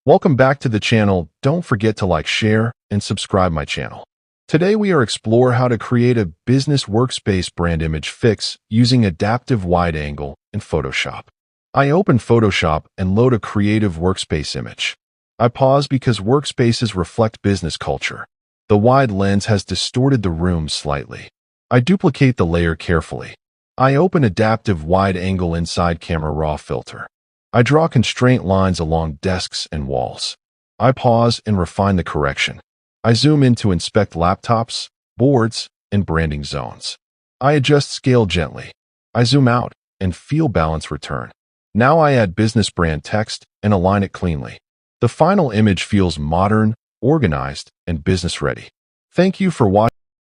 Welcome back to the channel. Don't forget to like, share, and subscribe my channel. Today we are explore how to create a business workspace brand image fix using adaptive wide angle in Photoshop. I open Photoshop and load a creative workspace image. I pause because workspaces reflect business culture. The wide lens has distorted the room slightly. I duplicate the layer carefully. I open adaptive wide angle inside camera raw filter. I draw constraint lines along desks and walls. I pause and refine the correction. I zoom in to inspect laptops, boards, and branding zones. I adjust scale gently. I zoom out and feel balance return. Now I add business brand text and align it cleanly. The final image feels modern, organized, and business ready. Thank you for watching.